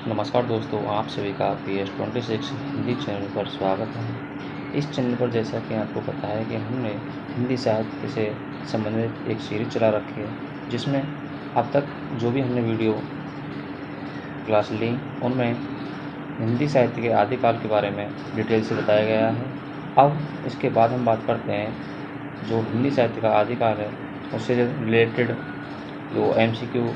नमस्कार दोस्तों, आप सभी का PS26 हिंदी चैनल पर स्वागत है। इस चैनल पर जैसा कि आपको पता है कि हमने हिंदी साहित्य से संबंधित एक सीरीज चला रखी है, जिसमें अब तक जो भी हमने वीडियो क्लास ली उनमें हिंदी साहित्य के आदिकाल के बारे में डिटेल से बताया गया है। अब इसके बाद हम बात करते हैं जो हिंदी साहित्य का आदिकाल है उससे रिलेटेड जो MCQ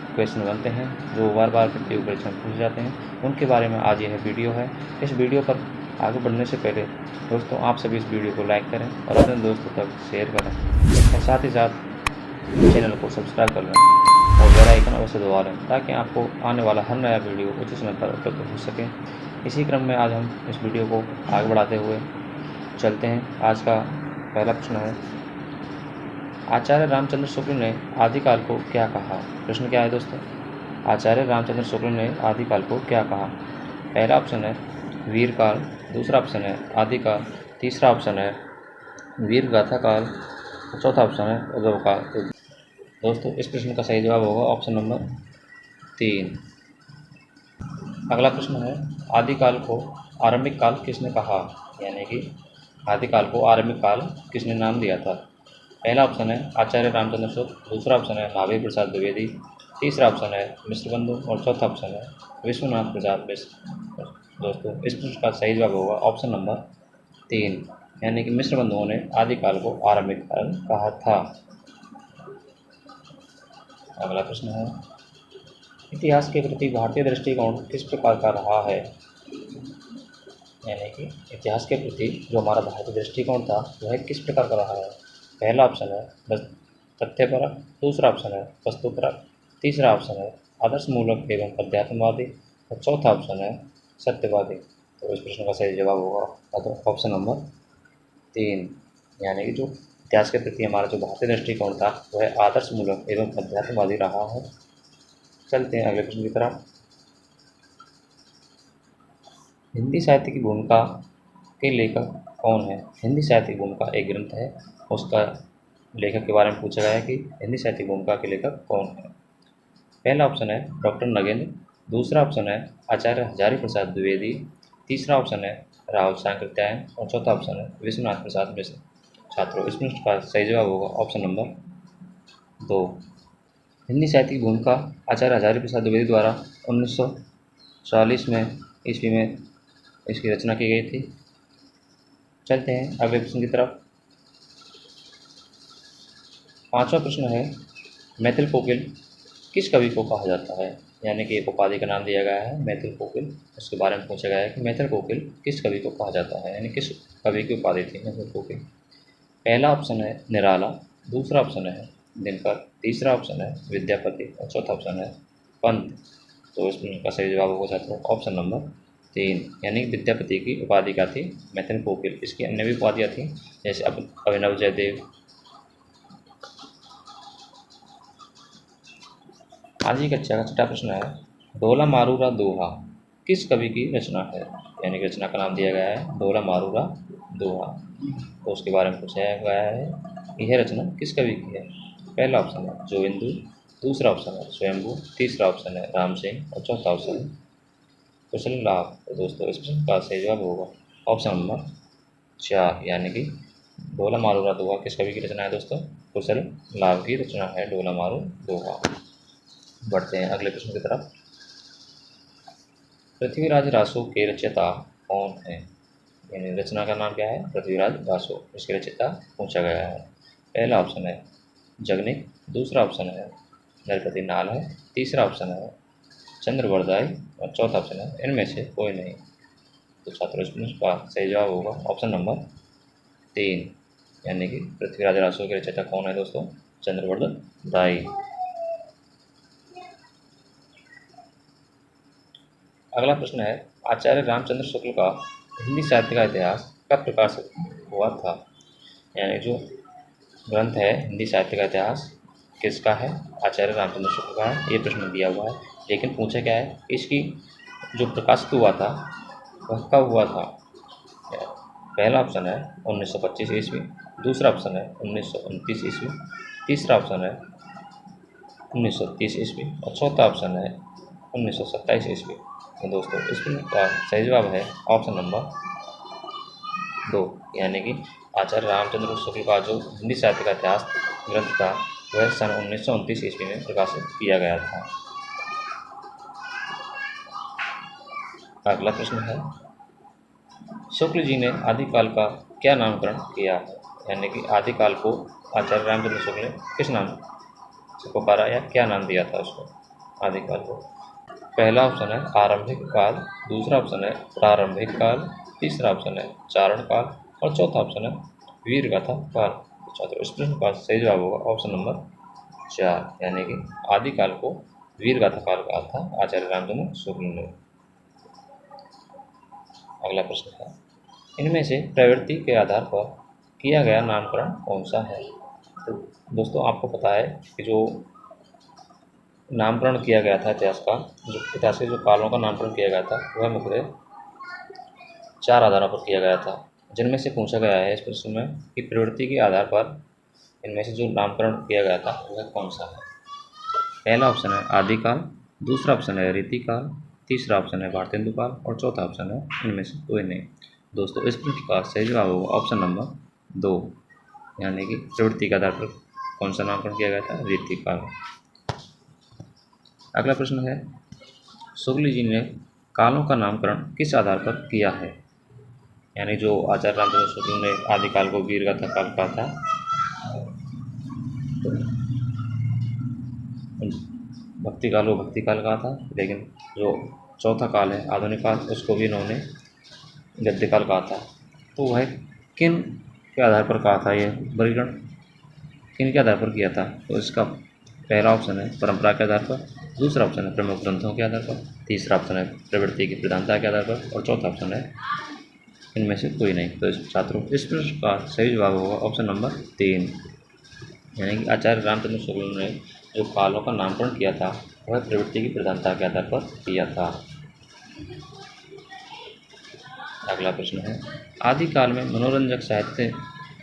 क्वेश्चन बनते हैं, जो बार बार प्रतियोगी परीक्षा में पूछे जाते हैं, उनके बारे में आज यह वीडियो है। इस वीडियो पर आगे बढ़ने से पहले दोस्तों आप सभी इस वीडियो को लाइक करें और अपने दोस्तों तक शेयर करें और साथ ही साथ चैनल को सब्सक्राइब कर लें और बेल आइकन अवश्य दबा लें ताकि आपको आने वाला हर नया वीडियो उचित समय पर उपलब्ध हो सके। इसी क्रम में आज हम इस वीडियो को आगे बढ़ाते हुए चलते हैं। आज का पहला प्रश्न है, आचार्य रामचंद्र शुक्ल ने आदिकाल को क्या कहा? प्रश्न क्या है दोस्तों? आचार्य रामचंद्र शुक्ल ने आदिकाल को क्या कहा? पहला ऑप्शन है वीरकाल, दूसरा ऑप्शन है आदिकाल, तीसरा ऑप्शन है वीर गाथा काल, चौथा ऑप्शन है उद्भव काल। तो दोस्तों इस प्रश्न का सही जवाब होगा ऑप्शन नंबर 3। अगला प्रश्न है, आदिकाल को आरंभिक काल किसने कहा? यानी कि आदिकाल को आरंभिक काल किसने नाम दिया था? पहला ऑप्शन है आचार्य रामचंद्र शुक्ल, दूसरा ऑप्शन है महावीर प्रसाद द्विवेदी, तीसरा ऑप्शन है मिश्रबंधु और चौथा ऑप्शन है विश्वनाथ प्रसाद मिश्र। दोस्तों इस प्रश्न का सही जवाब होगा ऑप्शन नंबर 3, यानी कि मिश्रबंधुओं ने आदिकाल को आरंभिक काल कहा था। अगला प्रश्न है, इतिहास के प्रति भारतीय दृष्टिकोण किस प्रकार का रहा है? यानी कि इतिहास के प्रति जो हमारा भारतीय दृष्टिकोण था वह किस प्रकार का रहा है? पहला ऑप्शन है तथ्यपरक, दूसरा ऑप्शन है वस्तुपरक, तीसरा ऑप्शन है आदर्शमूलक एवं अध्यात्मवादी और चौथा ऑप्शन है सत्यवादी। तो इस प्रश्न का सही जवाब होगा ऑप्शन नंबर 3, यानी कि जो इतिहास के प्रति हमारा जो भारतीय दृष्टिकोण था वह आदर्शमूलक एवं अध्यात्मवादी रहा है। चलते हैं अगले प्रश्न की तरफ। हिंदी साहित्य की भूमिका के लेखक कौन है? हिंदी साहित्य की भूमिका एक ग्रंथ है, उसका लेखक के बारे में पूछा गया है कि हिंदी साहित्य की भूमिका के लेखक कौन है। पहला ऑप्शन है डॉक्टर नगेंद्र, दूसरा ऑप्शन है आचार्य हजारी प्रसाद द्विवेदी, तीसरा ऑप्शन है राहुल सांकृत्यायन और चौथा ऑप्शन है विश्वनाथ प्रसाद मिश्र। छात्रों इस प्रश्न का सही जवाब होगा ऑप्शन नंबर 2। हिंदी साहित्य की भूमिका आचार्य हजारी प्रसाद द्विवेदी द्वारा 1940 में ईस्वी में इसकी रचना की गई थी। चलते हैं अगले प्रश्न की तरफ। पांचवा प्रश्न है, मैथिल कोकिल किस कवि को कहा जाता है? यानी कि एक उपाधि का नाम दिया गया है मैथिल कोकिल, उसके बारे में पूछा गया है कि मैथिल कोकिल किस कवि को कहा जाता है, यानी किस कवि की उपाधि थी मैथिल कोकिल। पहला ऑप्शन है निराला, दूसरा ऑप्शन है दिनकर, तीसरा ऑप्शन है विद्यापति और चौथा ऑप्शन है पंत। तो इसका सही जवाब होगा छात्रों ऑप्शन नंबर 3, यानी विद्यापति की उपाधि क्या थी? मैथिल कोकिल। इसकी अन्य भी उपाधियाँ थी जैसे अभिनव जयदेव। आज की कक्षा का छठा प्रश्न है, ढोला मारूरा दोहा किस कवि की रचना है? यानी कि रचना का नाम दिया गया है ढोला मारूरा दोहा। तो उसके बारे में पूछा गया है यह रचना किस कवि की है? पहला ऑप्शन है जोगिंदु, दूसरा ऑप्शन है स्वयंभू, तीसरा ऑप्शन है राम सिंह और चौथा ऑप्शन है कुशल लाभ। तो दोस्तों इस प्रश्न का सही जवाब होगा ऑप्शन नंबर 4, यानी कि ढोला मारूरा दोहा किस कवि की रचना है दोस्तों? कुशल लाभ की रचना है ढोला मारू दोहा। बढ़ते हैं अगले प्रश्न की तरफ। पृथ्वीराज रासो के रचयिता कौन है? यानी रचना का नाम क्या है? पृथ्वीराज रासो। इसके रचयिता पूछा गया है। पहला ऑप्शन है जगनिक, दूसरा ऑप्शन है नरपति नाल है, तीसरा ऑप्शन है चंद्रवरदाई और चौथा ऑप्शन है इनमें से कोई नहीं। तो छात्रों इस प्रश्न का सही जवाब होगा ऑप्शन नंबर 3, यानी कि पृथ्वीराज रासो के रचयिता कौन है दोस्तों? चंद्रवरदाई। अगला प्रश्न है, आचार्य रामचंद्र शुक्ल का हिंदी साहित्य का इतिहास कब प्रकाशित हुआ था? यानी जो ग्रंथ है हिंदी साहित्य का इतिहास किसका है? आचार्य रामचंद्र शुक्ल का है। ये प्रश्न दिया हुआ है, लेकिन पूछा क्या है इसकी जो प्रकाशित हुआ था वह कब हुआ था? पहला ऑप्शन है 1925 ईस्वी, दूसरा ऑप्शन है 1929 ईस्वी, तीसरा ऑप्शन है 1930 ईस्वी और चौथा ऑप्शन है 1927 ईस्वी। तो दोस्तों इस प्रश्न का सही जवाब है ऑप्शन नंबर 2, यानी कि आचार्य रामचंद्र शुक्ल का जो हिंदी साहित्य का इतिहास ग्रंथ था वह सन 1929 ईस्वी में प्रकाशित किया गया था। अगला प्रश्न है, शुक्ल जी ने आदिकाल का क्या नामकरण किया है? यानी कि आदिकाल को आचार्य रामचंद्र शुक्ल ने किस नाम से पुकारा या क्या नाम दिया था उसको आदिकाल को? पहला ऑप्शन है आरंभिक काल, दूसरा ऑप्शन है प्रारंभिक काल, तीसरा ऑप्शन है चारण काल और चौथा ऑप्शन है वीरगाथा काल। छात्रों इस प्रश्न का सही जवाब होगा ऑप्शन नंबर 4, यानी कि आदिकाल को वीरगाथा काल कहा था आचार्य रामचंद्र शुक्ल ने। अगला प्रश्न है, इनमें से प्रवृत्ति के आधार पर किया गया नामकरण कौन सा है? तो दोस्तों आपको पता है कि जो नामकरण किया गया था इतिहास के जो कालों का नामकरण किया गया था वह मुख्यतः 4 आधारों पर किया गया था, जिनमें से पूछा गया है इस प्रश्न में कि प्रवृत्ति के आधार पर इनमें से जो नामकरण किया गया था वह कौन सा है? पहला ऑप्शन है आदिकाल, दूसरा ऑप्शन है रीतिकाल, तीसरा ऑप्शन है भारतेंदु काल और चौथा ऑप्शन है इनमें से कोई नहीं। दोस्तों इस प्रश्न का सही जवाब होगा ऑप्शन नंबर 2, यानी कि प्रवृत्ति के आधार पर कौन सा नामकरण किया गया था? रीतिकाल। अगला प्रश्न है, शुक्ल जी ने कालों का नामकरण किस आधार पर किया है? यानी जो आचार्य रामचंद्र शुक्ल ने आदिकाल को वीरगाथा काल कहा था, भक्ति काल को भक्ति काल कहा था, लेकिन जो चौथा काल है आधुनिक काल उसको भी इन्होंने गद्य काल कहा था। तो वह किन के आधार पर कहा था, ये वर्गीकरण किन के आधार पर किया था? तो इसका पहला ऑप्शन है परंपरा के आधार पर, दूसरा ऑप्शन है प्रमुख ग्रंथों के आधार पर, तीसरा ऑप्शन है प्रवृत्ति की प्रधानता के आधार पर और चौथा ऑप्शन है इनमें से कोई नहीं। तो छात्रों इस प्रश्न का सही जवाब होगा ऑप्शन नंबर 3, यानी कि आचार्य रामचंद्र शुक्ल ने जो कालों का नामकरण किया था वह प्रवृत्ति की प्रधानता के आधार पर किया था। अगला प्रश्न है, आदिकाल में मनोरंजक साहित्य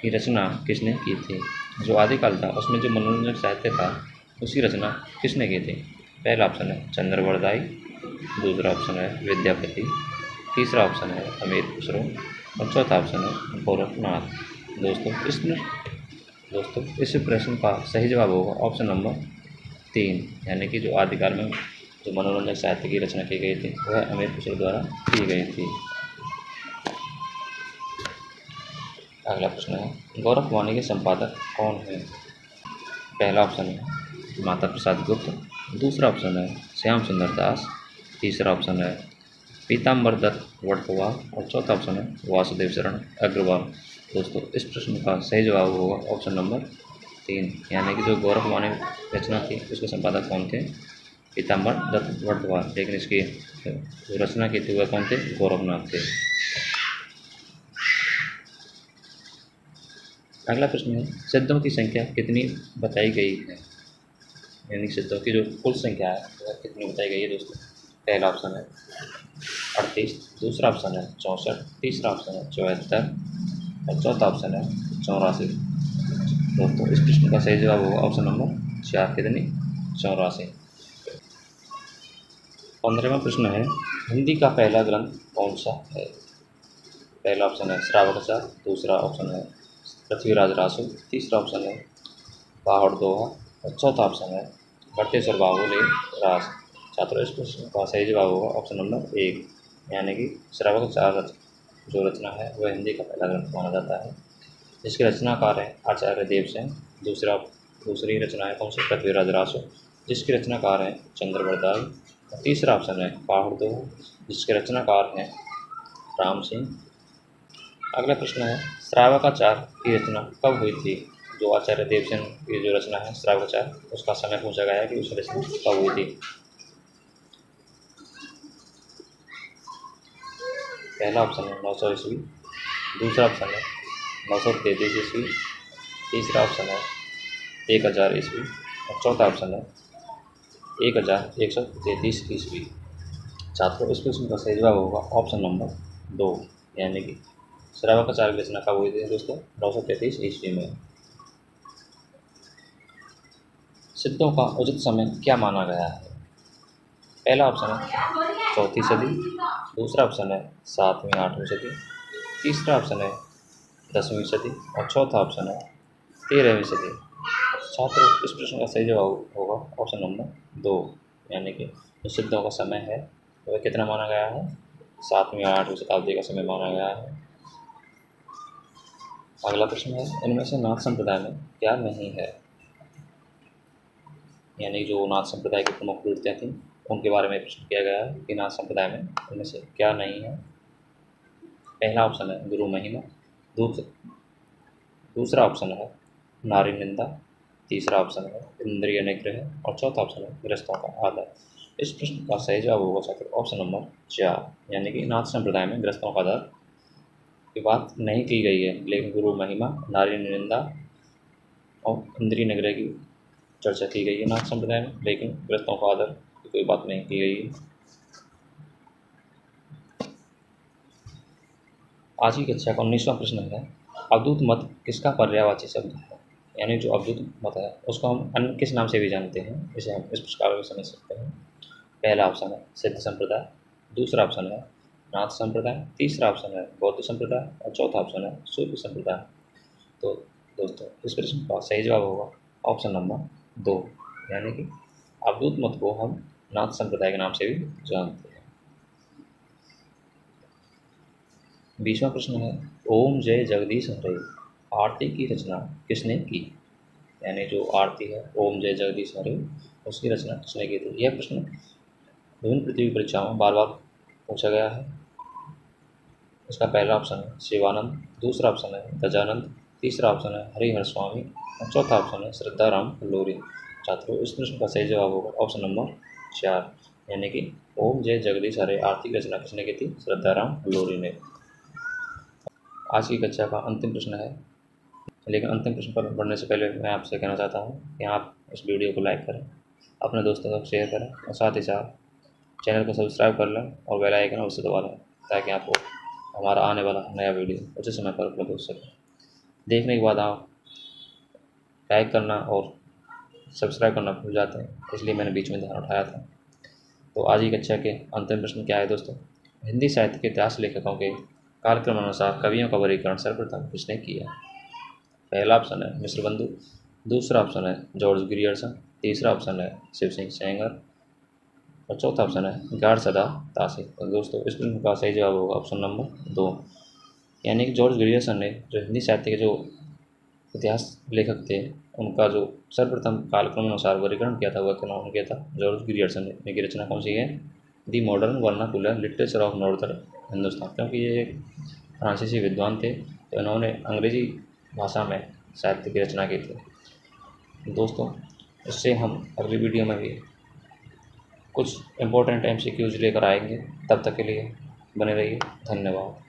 की रचना किसने की थी? जो आदिकाल था उसमें जो मनोरंजक साहित्य था उसकी रचना किसने की थी? पहला ऑप्शन है चंद्रवरदाई, दूसरा ऑप्शन है विद्यापति, तीसरा ऑप्शन है अमीर खुसरो और चौथा ऑप्शन है गोरखनाथ। दोस्तों इस प्रश्न का सही जवाब होगा ऑप्शन नंबर 3, यानी कि जो आदिकाल में जो मनोरंजक साहित्य की रचना की गई थी वह अमीर खुसरो द्वारा की गई थी। अगला प्रश्न है, गौरखवाणी के संपादक कौन है? पहला ऑप्शन है माता प्रसाद गुप्त, दूसरा ऑप्शन है श्याम सुंदर दास, तीसरा ऑप्शन है पीताम्बर दत्त वर्तवाल और चौथा ऑप्शन है वासुदेव शरण अग्रवाल। दोस्तों इस प्रश्न का सही जवाब होगा ऑप्शन नंबर 3, यानी कि जो गौरखवाणी रचना थी उसके संपादक कौन थे? पीताम्बर दत्त वर्तवाल, लेकिन इसकी जो रचना की थी वह कौन थे? गोरखनाथ थे। अगला प्रश्न है, सिद्धों की संख्या कितनी बताई गई है? यानी सिद्धों की जो कुल संख्या है वह कितनी बताई गई है दोस्तों? पहला ऑप्शन है 38, दूसरा ऑप्शन है 64, तीसरा ऑप्शन है 74 और चौथा ऑप्शन है 84। दोस्तों इस प्रश्न का सही जवाब होगा ऑप्शन नंबर 4, कितनी? 84। 15वां प्रश्न है, हिंदी का पहला ग्रंथ कौन सा है? पहला ऑप्शन है श्रावकाचार, दूसरा ऑप्शन है पृथ्वीराज रासो, तीसरा ऑप्शन है पहाड़ दोहा और चौथा ऑप्शन है बटेश्वर बाहुले रास। छात्रों इस प्रश्न का सही जवाब होगा ऑप्शन नंबर 1, यानी कि श्रावकाचार जो रचना है वह हिंदी का पहला ग्रंथ माना जाता है, जिसके रचनाकार हैं आचार्य देवसेन। दूसरी रचना है कौन सी? पृथ्वीराज रासो, जिसके रचनाकार हैं चंद्रवरदाई और तीसरा ऑप्शन है पहाड़ दोहा, जिसके रचनाकार हैं राम सिंह। अगला प्रश्न है, श्रावकाचार की रचना कब हुई थी? जो आचार्य देवसेन की जो रचना है श्रावकाचार उसका समय पूछा गया है कि उसकी रचना कब हुई थी। पहला ऑप्शन है 900 ईस्वी, दूसरा ऑप्शन है 933 ईस्वी, तीसरा ऑप्शन है 1000 ईस्वी और चौथा ऑप्शन है 1133 ईस्वी। छात्रों इस प्रश्न का सही जवाब होगा ऑप्शन नंबर 2, यानी कि श्रावकाचार की रचना कब हुई थी दोस्तों? 933 ईस्वी में। सिद्धों का उचित समय क्या माना गया है? पहला ऑप्शन है 4वीं सदी, दूसरा ऑप्शन है 7वीं 8वीं सदी, तीसरा ऑप्शन है 10वीं सदी और चौथा ऑप्शन है 13वीं सदी। छात्रों, इस प्रश्न का सही जवाब होगा ऑप्शन नंबर 2, यानी कि जो सिद्धों का समय है वह कितना माना गया है, 7वीं और 8वीं शताब्दी का समय माना गया है। अगला प्रश्न है, इनमें से नाथ संप्रदाय में क्या नहीं है, यानी जो नाथ संप्रदाय की प्रमुख विशेषताएं थीं उनके बारे में प्रश्न किया गया है कि नाथ संप्रदाय में इनमें से क्या नहीं है। पहला ऑप्शन है गुरु महिमा, दूसरा ऑप्शन है नारी निंदा, तीसरा ऑप्शन है इंद्रिय निग्रह और चौथा ऑप्शन है गृहस्थों का आदर। इस प्रश्न का सही जवाब होगा छात्र ऑप्शन नंबर 4, यानी कि नाथ संप्रदाय में गृहस्थों का आदर की बात नहीं की गई है, लेकिन गुरु महिमा, नारी निंदा और इंद्रिय निग्रह की चर्चा की गई है नाथ संप्रदाय में, लेकिन गृहस्थों का आदर की कोई बात नहीं की गई है। आज की कक्षा का 19वां प्रश्न है, अवधूत मत किसका पर्यायवाची शब्द है, यानी जो अवधूत मत है उसको हम अन्य किस नाम से भी जानते हैं, इसे हम इस प्रकार से समझ सकते हैं। पहला ऑप्शन है सिद्ध संप्रदाय, दूसरा ऑप्शन है नाथ संप्रदाय, तीसरा ऑप्शन है बौद्ध संप्रदाय और चौथा ऑप्शन है सूफी संप्रदाय। तो दोस्तों, इस प्रश्न का सही जवाब होगा ऑप्शन नंबर 2, यानी कि अवधूत मत को हम नाथ संप्रदाय के नाम से भी जानते हैं। 20वां प्रश्न है, ओम जय जगदीश हरे आरती की रचना किसने की, यानी जो आरती है ओम जय जगदीश हरे उसकी रचना किसने की थी। यह प्रश्न विभिन्न प्रतियोगी परीक्षाओं में बार बार पूछा गया है। इसका पहला ऑप्शन है शिवानंद, दूसरा ऑप्शन है गजानंद, तीसरा ऑप्शन है हरिहर स्वामी और चौथा ऑप्शन है श्रद्धाराम लोरी। छात्रों, इस प्रश्न का सही जवाब होगा ऑप्शन नंबर 4, यानी कि ओम जय जगदीश हरे आरती की रचना किसने की थी, श्रद्धाराम लोरी ने। आज की कक्षा का अंतिम प्रश्न है, लेकिन अंतिम प्रश्न पर बढ़ने से पहले मैं आपसे कहना चाहता हूँ कि आप इस वीडियो को लाइक करें, अपने दोस्तों तक शेयर करें और साथ ही साथ चैनल को सब्सक्राइब कर लें और बेल आइकन अवश्य दबा लें, ताकि आपको हमारा आने वाला नया वीडियो उचित समय पर उपलब्ध हो सके। देखने के बाद आप लाइक करना और सब्सक्राइब करना भूल जाते हैं, इसलिए मैंने बीच में ध्यान उठाया था। तो आज की कक्षा के अंतिम प्रश्न क्या है दोस्तों, हिंदी साहित्य के इतिहास लेखकों के कालक्रम अनुसार कवियों का वर्गीकरण सर्वप्रथम किसने किया। पहला ऑप्शन है मिश्र बंधु, दूसरा ऑप्शन है जॉर्ज ग्रियर्सन, तीसरा ऑप्शन है शिव सिंह सेंगर और चौथा ऑप्शन है गाड सदा तासी। तो दोस्तों, इस प्रश्न का सही जवाब होगा ऑप्शन नंबर 2, यानी कि जॉर्ज ग्रियर्सन ने जो हिंदी साहित्य के जो इतिहास लेखक थे उनका जो सर्वप्रथम कालक्रम अनुसार वर्गीकरण किया था वह कौन किया था, जॉर्ज ग्रियर्सन ने। इनकी रचना कौन सी है, दी modern vernacular literature of northern Hindustan, क्योंकि ये एक फ्रांसीसी विद्वान थे तो इन्होंने अंग्रेजी भाषा में साहित्य की रचना की थी। दोस्तों, इससे हम अगली वीडियो में भी कुछ इम्पोर्टेंट MCQs लेकर आएंगे, तब तक के लिए बने रहिए। धन्यवाद।